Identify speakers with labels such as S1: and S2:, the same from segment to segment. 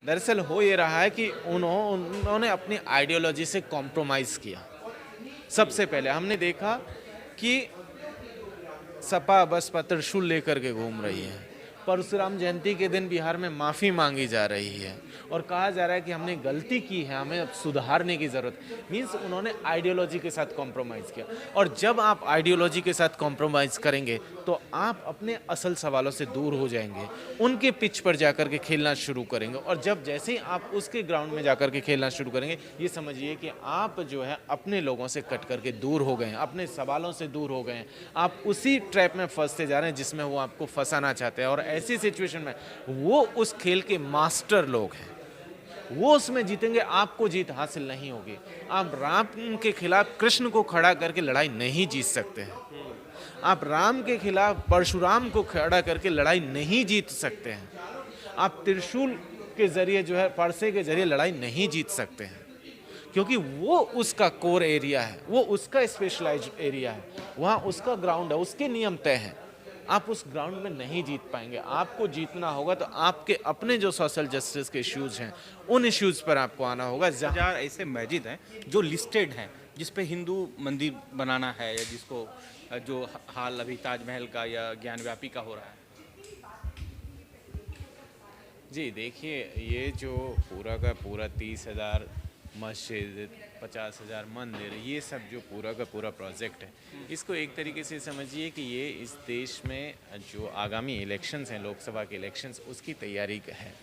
S1: दरअसल हो ये रहा है कि उन्होंने अपनी आइडियोलॉजी से कॉम्प्रोमाइज़ किया। सबसे पहले हमने देखा कि सपा बसपा त्रिशूल लेकर के घूम रही है। परशुराम जयंती के दिन बिहार में माफ़ी मांगी जा रही है और कहा जा रहा है कि हमने गलती की है, हमें अब सुधारने की ज़रूरत। मीन्स उन्होंने आइडियोलॉजी के साथ कॉम्प्रोमाइज़ किया, और जब आप आइडियोलॉजी के साथ कॉम्प्रोमाइज़ करेंगे तो आप अपने असल सवालों से दूर हो जाएंगे, उनके पिच पर जाकर के खेलना शुरू करेंगे, और जब जैसे ही आप उसके ग्राउंड में जाकर के खेलना शुरू करेंगे, ये समझिए कि आप जो है अपने लोगों से कट करके दूर हो गए हैं, अपने सवालों से दूर हो गए हैं। आप उसी ट्रैप में फंसते जा रहे हैं जिसमें वो आपको फंसाना चाहते हैं, और ऐसी सिचुएशन में वो उस खेल के मास्टर लोग हैं, वो उसमें जीतेंगे, आपको जीत हासिल नहीं होगी। आप राम के खिलाफ कृष्ण को खड़ा करके लड़ाई नहीं जीत सकते हैं, आप राम के खिलाफ परशुराम को खड़ा करके लड़ाई नहीं जीत सकते हैं, आप त्रिशूल के जरिए जो है, परसे के जरिए लड़ाई नहीं जीत सकते हैं, क्योंकि वो उसका कोर एरिया है, वो उसका स्पेशलाइज्ड एरिया है, वहाँ उसका ग्राउंड है, उसके नियम तय हैं। आप उस ग्राउंड में नहीं जीत पाएंगे। आपको जीतना होगा तो आपके अपने जो सोशल जस्टिस के इश्यूज हैं, उन इश्यूज पर आपको आना होगा।
S2: हजार ऐसे मस्जिद हैं जो लिस्टेड हैं, जिस पे हिंदू मंदिर बनाना है, या जिसको जो हाल अभी ताजमहल का या ज्ञानव्यापी का हो रहा है।
S1: जी देखिए, ये जो पूरा का पूरा 30,000 मस्जिद, 50,000 मंदिर, ये सब जो पूरा का पूरा प्रोजेक्ट है, इसको एक तरीके से समझिए कि ये इस देश में जो आगामी इलेक्शंस हैं, लोकसभा के इलेक्शंस, उसकी तैयारी है।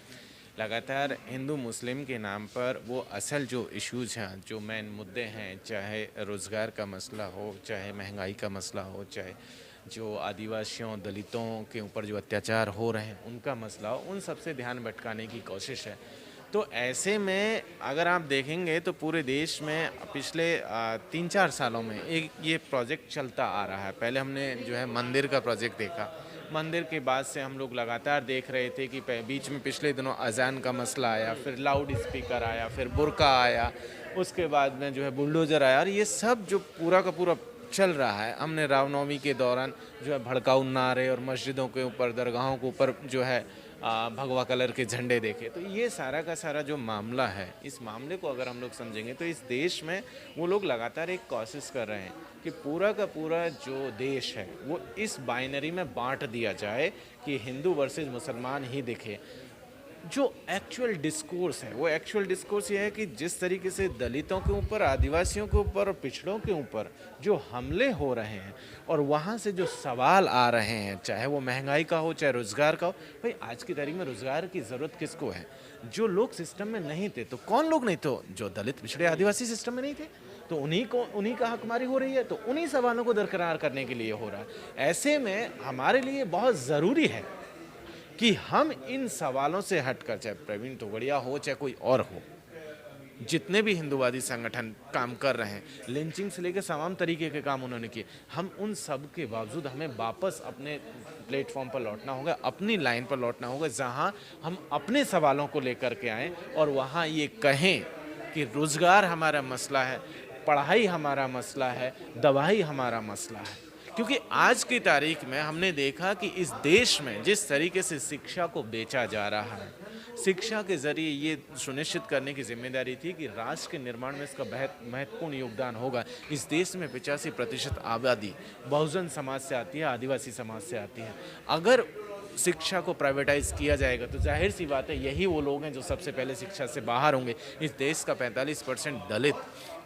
S1: लगातार हिंदू मुस्लिम के नाम पर वो असल जो इश्यूज हैं, जो मेन मुद्दे हैं, चाहे रोज़गार का मसला हो, चाहे महंगाई का मसला हो, चाहे जो आदिवासियों दलितों के ऊपर जो अत्याचार हो रहे हैं उनका मसला हो, उन सब से ध्यान भटकाने की कोशिश है। तो ऐसे में अगर आप देखेंगे तो पूरे देश में पिछले 3-4 सालों में एक ये प्रोजेक्ट चलता आ रहा है। पहले हमने जो है मंदिर का प्रोजेक्ट देखा, मंदिर के बाद से हम लोग लगातार देख रहे थे कि बीच में पिछले दिनों अजान का मसला आया, फिर लाउड स्पीकर आया, फिर बुर्का आया, उसके बाद में जो है बुलडोज़र आया, और ये सब जो पूरा का पूरा चल रहा है। हमने रामनवमी के दौरान जो है भड़काऊ नारे और मस्जिदों के ऊपर, दरगाहों के ऊपर जो है भगवा कलर के झंडे देखे। तो ये सारा का सारा जो मामला है, इस मामले को अगर हम लोग समझेंगे तो इस देश में वो लोग लगातार एक कोशिश कर रहे हैं कि पूरा का पूरा जो देश है वो इस बाइनरी में बांट दिया जाए कि हिंदू वर्सेस मुसलमान ही दिखे। जो एक्चुअल डिस्कोर्स है, वो एक्चुअल डिस्कोर्स ये है कि जिस तरीके से दलितों के ऊपर, आदिवासियों के ऊपर और पिछड़ों के ऊपर जो हमले हो रहे हैं और वहाँ से जो सवाल आ रहे हैं, चाहे वो महंगाई का हो, चाहे रोज़गार का हो। भाई आज की तारीख में रोज़गार की ज़रूरत किसको है? जो लोग सिस्टम में नहीं थे, तो कौन लोग नहीं थे? जो दलित, पिछड़े, आदिवासी सिस्टम में नहीं थे, तो उन्हीं का हकमारी हो रही है, तो उन्हीं सवालों को दरकिनार करने के लिए हो रहा है। ऐसे में हमारे लिए बहुत ज़रूरी है कि हम इन सवालों से हटकर, चाहे प्रवीण तोगड़िया हो, चाहे कोई और हो, जितने भी हिंदूवादी संगठन काम कर रहे हैं, लिंचिंग से लेकर तमाम तरीके के काम उन्होंने किए, हम उन सब के बावजूद हमें वापस अपने प्लेटफॉर्म पर लौटना होगा, अपनी लाइन पर लौटना होगा, जहां हम अपने सवालों को लेकर के आएँ और वहां ये कहें कि रोज़गार हमारा मसला है, पढ़ाई हमारा मसला है, दवाई हमारा मसला है। क्योंकि आज की तारीख में हमने देखा कि इस देश में जिस तरीके से शिक्षा को बेचा जा रहा है, शिक्षा के जरिए ये सुनिश्चित करने की जिम्मेदारी थी कि राष्ट्र के निर्माण में इसका बहुत महत्वपूर्ण योगदान होगा। इस देश में 85% आबादी बहुजन समाज से आती है, आदिवासी समाज से आती है। अगर शिक्षा को प्राइवेटाइज किया जाएगा तो जाहिर सी बात है यही वो लोग हैं जो सबसे पहले शिक्षा से बाहर होंगे। इस देश का 45% दलित,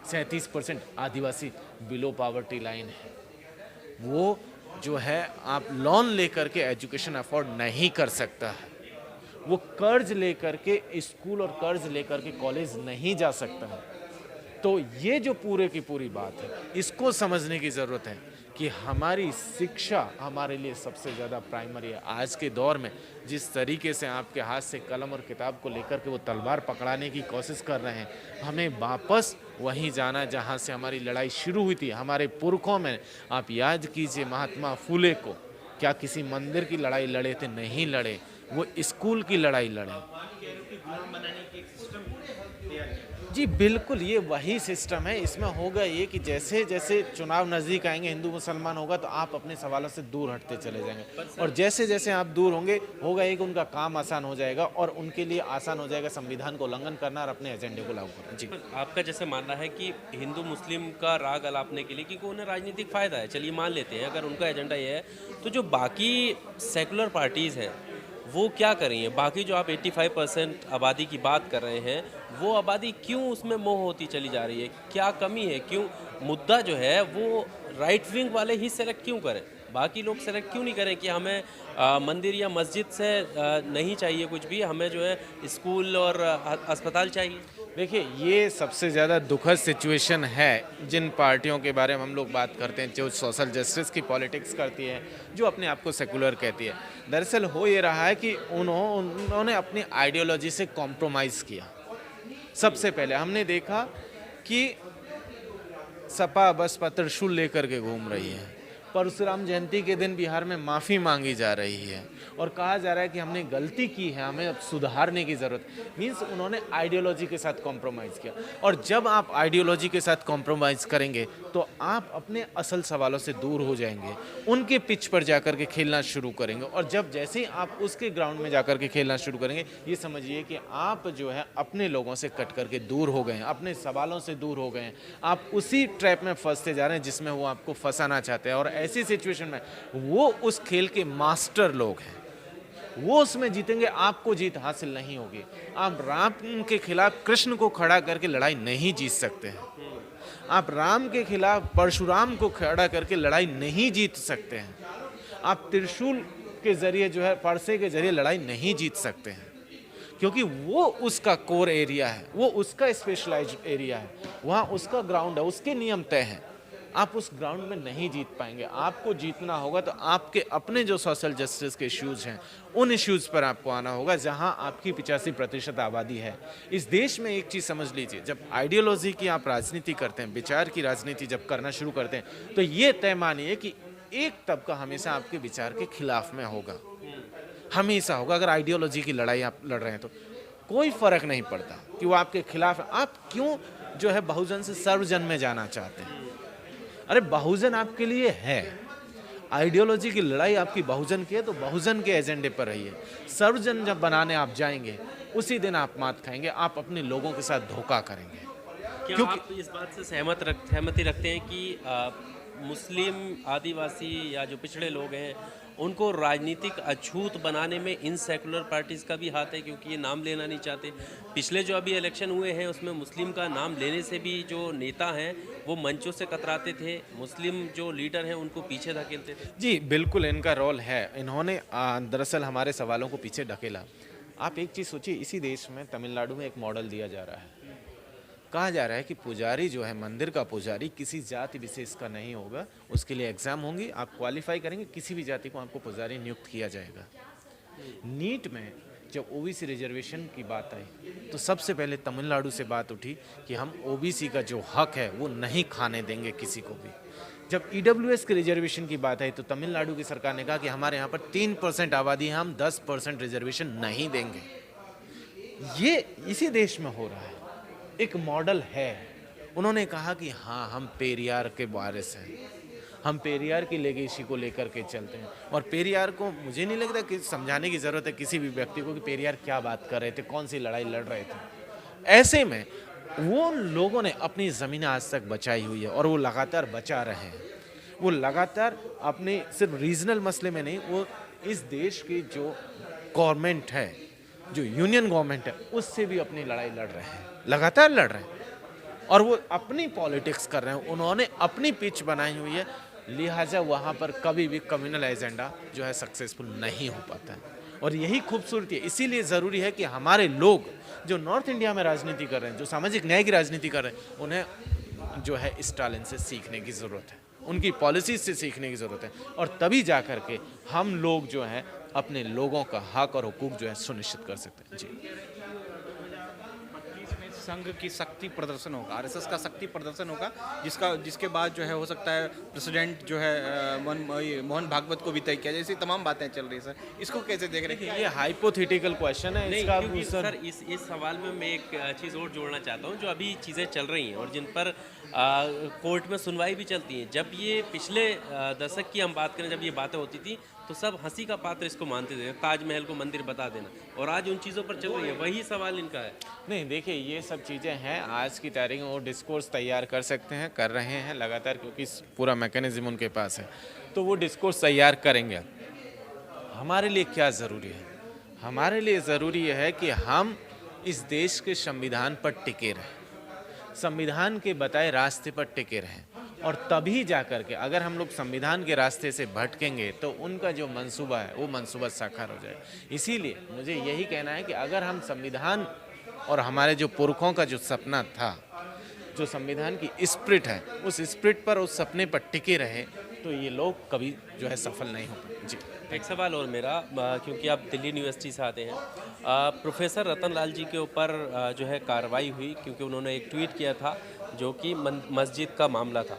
S1: 37% आदिवासी बिलो पावर्टी लाइन है। वो जो है आप लोन लेकर के एजुकेशन अफोर्ड नहीं कर सकता है, वो कर्ज लेकर के स्कूल और कर्ज लेकर के कॉलेज नहीं जा सकता है। तो ये जो पूरे की पूरी बात है, इसको समझने की ज़रूरत है कि हमारी शिक्षा हमारे लिए सबसे ज़्यादा प्राइमरी है। आज के दौर में जिस तरीके से आपके हाथ से कलम और किताब को लेकर के वो तलवार पकड़ाने की कोशिश कर रहे हैं, हमें वापस वहीं जाना है जहाँ से हमारी लड़ाई शुरू हुई थी। हमारे पुरखों में, आप याद कीजिए महात्मा फुले को, क्या किसी मंदिर की लड़ाई लड़े थे? नहीं लड़े, वो स्कूल की लड़ाई लड़े।
S2: चुनाव बनाने की एक सिस्टम तैयार किया।
S1: जी बिल्कुल, ये वही सिस्टम है। इसमें होगा ये कि जैसे जैसे चुनाव नज़दीक आएंगे, हिंदू मुसलमान होगा तो आप अपने सवालों से दूर हटते चले जाएंगे, और जैसे जैसे आप दूर होंगे होगा ये कि उनका काम आसान हो जाएगा और उनके लिए आसान हो जाएगा संविधान को उल्लंघन करना और अपने एजेंडे को लागू करना। जी,
S3: आपका जैसे मानना है कि हिंदू मुस्लिम का राग अलापने के लिए, क्योंकि उन्हें राजनीतिक फायदा है, चलिए मान लेते हैं अगर उनका एजेंडा ये है, तो जो बाकी सेकुलर पार्टीज़ हैं वो क्या कर रही हैं? बाकी जो आप 85% आबादी की बात कर रहे हैं, वो आबादी क्यों उसमें मोह होती चली जा रही है? क्या कमी है? क्यों मुद्दा जो है वो राइट विंग वाले ही सेलेक्ट क्यों करें? बाकी लोग सेलेक्ट क्यों नहीं करें कि हमें मंदिर या मस्जिद से नहीं चाहिए कुछ भी, हमें जो है स्कूल और अस्पताल चाहिए?
S1: देखिए ये सबसे ज़्यादा दुखद सिचुएशन है जिन पार्टियों के बारे में हम लोग बात करते हैं, जो सोशल जस्टिस की पॉलिटिक्स करती है, जो अपने आप को सेकुलर कहती है। दरअसल हो ये रहा है कि उन्होंने अपनी आइडियोलॉजी से कॉम्प्रोमाइज़ किया। सबसे पहले हमने देखा कि सपा बसपा त्रिशूल लेकर के घूम रही है। परशुराम जयंती के दिन बिहार में माफ़ी मांगी जा रही है और कहा जा रहा है कि हमने गलती की है, हमें अब सुधारने की ज़रूरत। मीन्स उन्होंने आइडियोलॉजी के साथ कॉम्प्रोमाइज़ किया, और जब आप आइडियोलॉजी के साथ कॉम्प्रोमाइज़ करेंगे तो आप अपने असल सवालों से दूर हो जाएंगे, उनके पिच पर जाकर के खेलना शुरू करेंगे, और जब जैसे ही आप उसके ग्राउंड में जाकर के खेलना शुरू करेंगे, ये समझिए कि आप जो है अपने लोगों से कट करके दूर हो गए हैं, अपने सवालों से दूर हो गए हैं। आप उसी ट्रैप में फंसते जा रहे हैं जिसमें वो आपको फंसाना चाहते हैं, और ऐसी सिचुएशन में वो उस खेल के मास्टर लोग हैं, वो उसमें जीतेंगे, आपको जीत हासिल नहीं होगी। आप राम के खिलाफ कृष्ण को खड़ा करके लड़ाई नहीं जीत सकते हैं, आप राम के खिलाफ परशुराम को खड़ा करके लड़ाई नहीं जीत सकते हैं, आप त्रिशूल के जरिए जो है, परसे के जरिए लड़ाई नहीं जीत सकते हैं, क्योंकि वो उसका कोर एरिया है, वो उसका स्पेशलाइज्ड एरिया है, वहाँ उसका ग्राउंड है, उसके नियम तय हैं। आप उस ग्राउंड में नहीं जीत पाएंगे। आपको जीतना होगा तो आपके अपने जो सोशल जस्टिस के इश्यूज़ हैं, उन इश्यूज़ पर आपको आना होगा, जहां आपकी 85% आबादी है। इस देश में एक चीज़ समझ लीजिए, जब आइडियोलॉजी की आप राजनीति करते हैं, विचार की राजनीति जब करना शुरू करते हैं, तो ये तय मानिए कि एक तबका हमेशा आपके विचार के खिलाफ में होगा, हमेशा होगा। अगर आइडियोलॉजी की लड़ाई आप लड़ रहे हैं तो कोई फ़र्क नहीं पड़ता कि वो आपके खिलाफ है। आप क्यों जो है बहुजन से सर्वजन में जाना चाहते हैं? अरे बहुजन आपके लिए है, आइडियोलॉजी की लड़ाई आपकी बहुजन की है, तो बहुजन के एजेंडे पर रहिए। सर्वजन जब बनाने आप जाएंगे, उसी दिन आप मात खाएंगे, आप अपने लोगों के साथ धोखा करेंगे।
S3: क्या आप इस बात से सहमति रखते हैं कि मुस्लिम, आदिवासी या जो पिछड़े लोग हैं, उनको राजनीतिक अछूत बनाने में इन सेकुलर पार्टीज़ का भी हाथ है, क्योंकि ये नाम लेना नहीं चाहते? पिछले जो अभी इलेक्शन हुए हैं उसमें मुस्लिम का नाम लेने से भी जो नेता हैं वो मंचों से कतराते थे, मुस्लिम जो लीडर हैं उनको पीछे धकेलते थे।
S1: जी बिल्कुल, इनका रोल है। इन्होंने दरअसल हमारे सवालों को पीछे ढकेला। आप एक चीज़ सोचिए, इसी देश में तमिलनाडु में एक मॉडल दिया जा रहा है। कहा जा रहा है कि पुजारी जो है, मंदिर का पुजारी किसी जाति विशेष का नहीं होगा, उसके लिए एग्ज़ाम होंगी, आप क्वालिफाई करेंगे, किसी भी जाति को आपको पुजारी नियुक्त किया जाएगा। नीट में जब ओबीसी रिजर्वेशन की बात आई तो सबसे पहले तमिलनाडु से बात उठी कि हम ओबीसी का जो हक है वो नहीं खाने देंगे किसी को भी। जब ईडब्ल्यूएस के रिजर्वेशन की बात आई तो तमिलनाडु की सरकार ने कहा कि हमारे यहाँ पर 3% आबादी है, हम 10% रिजर्वेशन नहीं देंगे। ये इसी देश में हो रहा है, एक मॉडल है। उन्होंने कहा कि हाँ, हम पेरियार के वारिस हैं, हम पेरियार की लेगेसी को लेकर के चलते हैं, और पेरियार को मुझे नहीं लगता कि समझाने की ज़रूरत है किसी भी व्यक्ति को कि पेरियार क्या बात कर रहे थे, कौन सी लड़ाई लड़ रहे थे। ऐसे में वो लोगों ने अपनी ज़मीनें आज तक बचाई हुई है और वो लगातार बचा रहे हैं। वो लगातार अपने सिर्फ रीजनल मसले में नहीं, वो इस देश की जो गवर्नमेंट है, जो यूनियन गवर्नमेंट है, उससे भी अपनी लड़ाई लड़ रहे हैं, लगातार लड़ रहे हैं, और वो अपनी पॉलिटिक्स कर रहे हैं। उन्होंने अपनी पिच बनाई हुई है, लिहाजा वहाँ पर कभी भी कम्युनल एजेंडा जो है सक्सेसफुल नहीं हो पाता है। और यही खूबसूरती है। इसीलिए ज़रूरी है कि हमारे लोग जो नॉर्थ इंडिया में राजनीति कर रहे हैं, जो सामाजिक न्याय की राजनीति कर रहे हैं, उन्हें जो है स्टालिन से सीखने की ज़रूरत है, उनकी पॉलिसीज से सीखने की ज़रूरत है, और तभी जा कर के हम लोग जो हैं अपने लोगों का हक और हुकूक जो है सुनिश्चित कर सकते हैं। जी,
S2: संघ की शक्ति प्रदर्शन होगा, आरएसएस का शक्ति प्रदर्शन होगा, जिसके बाद जो है हो सकता है प्रेसिडेंट जो है मोहन भागवत को भी तय किया, जैसी तमाम बातें चल रही है सर, इसको कैसे देख रहे हैं?
S1: ये हाइपोथेटिकल क्वेश्चन है,
S3: नहीं,
S1: इसका
S3: क्योंकि
S1: सर
S3: सर इस सवाल में मैं एक चीज़ और जोड़ना चाहता हूँ, जो अभी चीज़ें चल रही हैं और जिन पर कोर्ट में सुनवाई भी चलती है। जब ये पिछले दशक की हम बात करें, जब ये बातें होती थी तो सब हंसी का पात्र इसको मानते थे, ताजमहल को मंदिर बता देना, और आज उन चीज़ों पर चल रही है, वही सवाल इनका है।
S1: नहीं, देखिए ये सब चीज़ें हैं, आज की तारीख में वो डिस्कोर्स तैयार कर सकते हैं, कर रहे हैं लगातार, क्योंकि पूरा मैकेनिज्म उनके पास है, तो वो डिस्कोर्स तैयार करेंगे। हमारे लिए क्या ज़रूरी है? हमारे लिए ज़रूरी है कि हम इस देश के संविधान पर टिके रहें, संविधान के बताए रास्ते पर टिके रहें, और तभी जा कर के अगर हम लोग संविधान के रास्ते से भटकेंगे तो उनका जो मंसूबा है वो मंसूबा साकार हो जाए। इसीलिए मुझे यही कहना है कि अगर हम संविधान और हमारे जो पुरखों का जो सपना था, जो संविधान की स्पिरिट है, उस स्पिरिट पर, उस सपने पर टिके रहे तो ये लोग कभी जो है सफल नहीं हो पाए। जी,
S3: एक सवाल और मेरा, क्योंकि आप दिल्ली यूनिवर्सिटी से आते हैं, प्रोफेसर रतन लाल जी के ऊपर जो है कार्रवाई हुई, क्योंकि उन्होंने एक ट्वीट किया था जो कि मस्जिद का मामला था।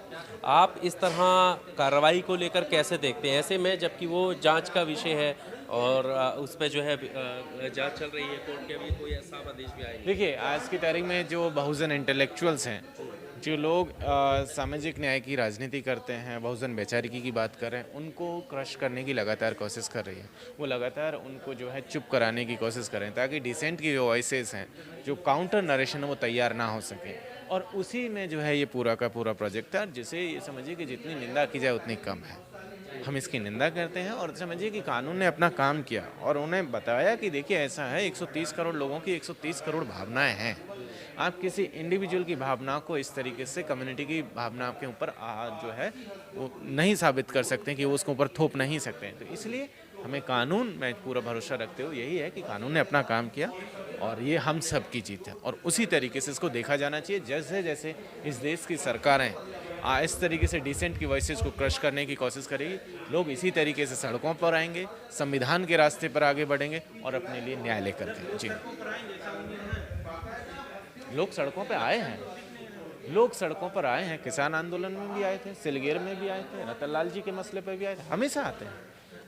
S3: आप इस तरह कार्रवाई को लेकर कैसे देखते हैं ऐसे में, जबकि वो जांच का विषय है और उस पर जो है जांच चल रही है, कोर्ट के अभी कोई ऐसा आदेश भी आया नहीं।
S1: देखिए आज की तारीख में जो बहुजन इंटेलेक्चुअल्स हैं, जो लोग सामाजिक न्याय की राजनीति करते हैं, बहुजन वैचारिकी की बात कर रहे हैं, उनको क्रश करने की लगातार कोशिश कर रही है। वो लगातार उनको जो है चुप कराने की कोशिश कर रहे हैं, ताकि डिसेंट की जो वॉइसेस हैं, जो काउंटर नरेशन है, वो तैयार ना हो सके। और उसी में जो है ये पूरा का पूरा प्रोजेक्ट था, जिसे ये समझिए कि जितनी निंदा की जाए उतनी कम है। हम इसकी निंदा करते हैं और समझिए कि कानून ने अपना काम किया और उन्हें बताया कि देखिए ऐसा है, 130 करोड़ लोगों की 130 करोड़ भावनाएं हैं। आप किसी इंडिविजुअल की भावना को इस तरीके से, कम्युनिटी की भावना के ऊपर जो है वो नहीं साबित कर सकते, कि वो उसके ऊपर थोप नहीं सकते हैं। तो इसलिए हमें कानून में पूरा भरोसा रखते हुए यही है कि कानून ने अपना काम किया और ये हम सब की जीत है, और उसी तरीके से इसको देखा जाना चाहिए। जैसे जैसे इस देश की सरकारें इस तरीके से डिसेंट की वॉइसेस को क्रश करने की कोशिश करेगी, लोग इसी तरीके से सड़कों पर आएंगे, संविधान के रास्ते पर आगे बढ़ेंगे और अपने लिए न्याय लेकर के। जी, लोग सड़कों पर आए हैं, लोग सड़कों पर आए हैं, किसान आंदोलन में भी आए थे, सिलगेर में भी आए थे, रतन लाल जी के मसले पर भी आए थे, हमेशा आते हैं।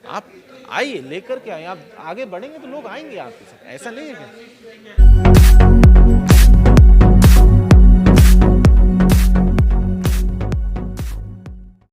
S1: आप आइए, लेकर के आइए, आप आगे बढ़ेंगे तो लोग आएंगे आपके साथ, ऐसा नहीं है क्या?